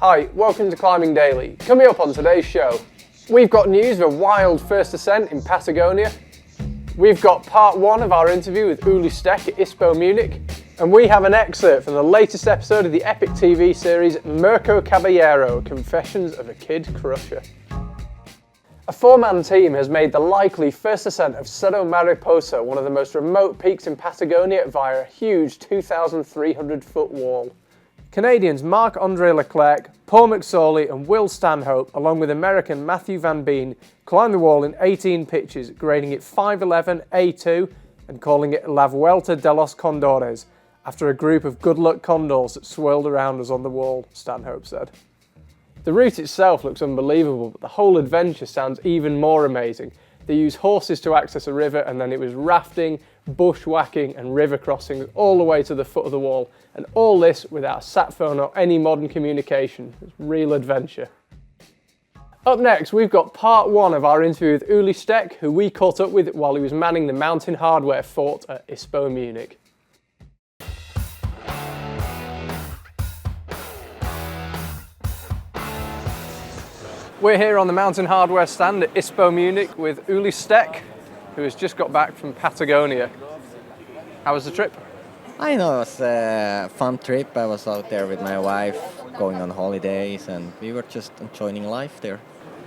Hi, welcome to Climbing Daily. Coming up on today's show, we've got news of a wild first ascent in Patagonia. We've got part one of our interview with Ueli Steck at ISPO Munich. And we have an excerpt from the latest episode of the EpicTV series Mirko Caballero, Confessions of a Kid Crusher. A four-man team has made the likely first ascent of Cerro Mariposa, one of the most remote peaks in Patagonia, via a huge 2,300-foot wall. Canadians Marc-Andre Leclerc, Paul McSorley and Will Stanhope, along with American Matthew Van Biene, climbed the wall in 18 pitches, grading it 5'11", A2 and calling it La Vuelta de los Condores, after a group of good luck condors that swirled around us on the wall, Stanhope said. The route itself looks unbelievable, but the whole adventure sounds even more amazing. They used horses to access a river, and then it was rafting, bushwhacking and river crossings all the way to the foot of the wall, and all this without a sat phone or any modern communication. It's real adventure. Up next, we've got part one of our interview with Ueli Steck, who we caught up with while he was manning the mountain hardware fort at ISPO Munich. We're here on the mountain hardware stand at ISPO Munich with Ueli Steck, who has just got back from Patagonia. How was the trip? I know, it was a fun trip. I was out there with my wife, going on holidays, and we were just enjoying life there.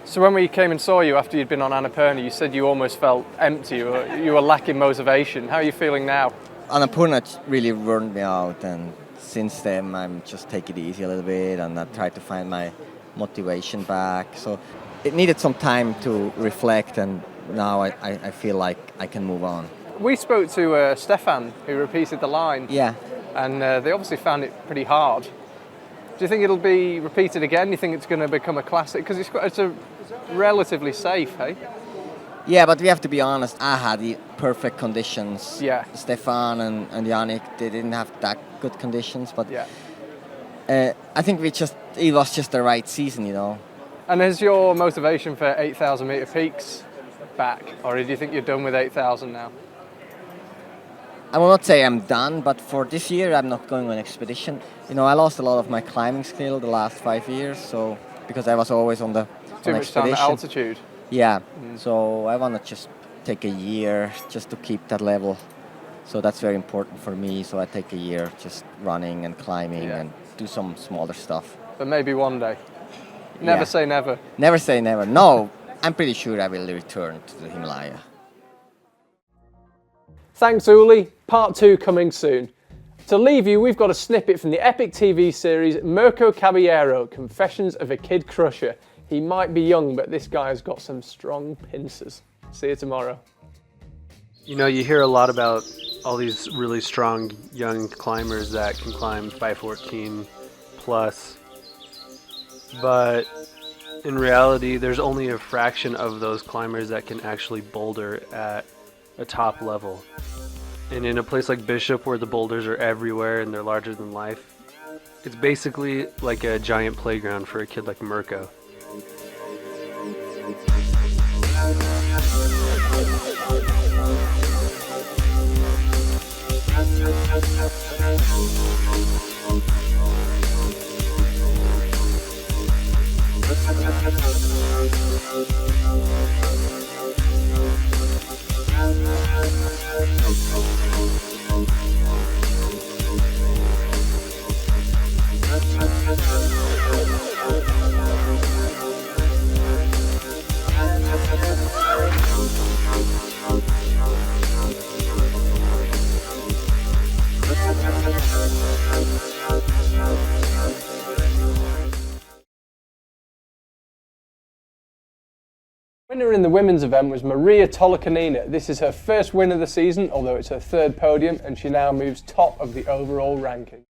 So when we came and saw you after you'd been on Annapurna, you said you almost felt empty, you were lacking motivation. How are you feeling now? Annapurna really burned me out, and since then I'm just take it easy a little bit, and I try to find my motivation back. So it needed some time to reflect, and now I feel like I can move on. We spoke to Stefan, who repeated the line. Yeah. And they obviously found it pretty hard. Do you think it'll be repeated again? Do you think it's going to become a classic? Because it's a relatively safe, hey? Yeah, but we have to be honest, I had the perfect conditions. Yeah. Stefan and Yannick, they didn't have that good conditions, but yeah. I think it was just the right season, you know. And is your motivation for 8,000 metre peaks back, or do you think you're done with 8,000 now? I will not say I'm done, but for this year I'm not going on expedition. You know, I lost a lot of my climbing skill the last 5 years, so because I was always on Too much time at altitude. Yeah, so I want to just take a year just to keep that level. So that's very important for me, so I take a year just running and climbing and do some smaller stuff. But maybe one day. Never say never. Never say never. No, I'm pretty sure I will return to the Himalaya. Thanks, Ueli. Part two coming soon. To leave you, we've got a snippet from the EpicTV series Mirko Caballero, Confessions of a Kid Crusher. He might be young, but this guy's got some strong pincers. See you tomorrow. You know, you hear a lot about all these really strong young climbers that can climb 514 plus, but in reality, there's only a fraction of those climbers that can actually boulder at a top level. And in a place like Bishop, where the boulders are everywhere and they're larger than life, it's basically like a giant playground for a kid like Mirko. Winner in the women's event was Maria Tolokanina. This is her first win of the season, although it's her third podium, and she now moves top of the overall ranking.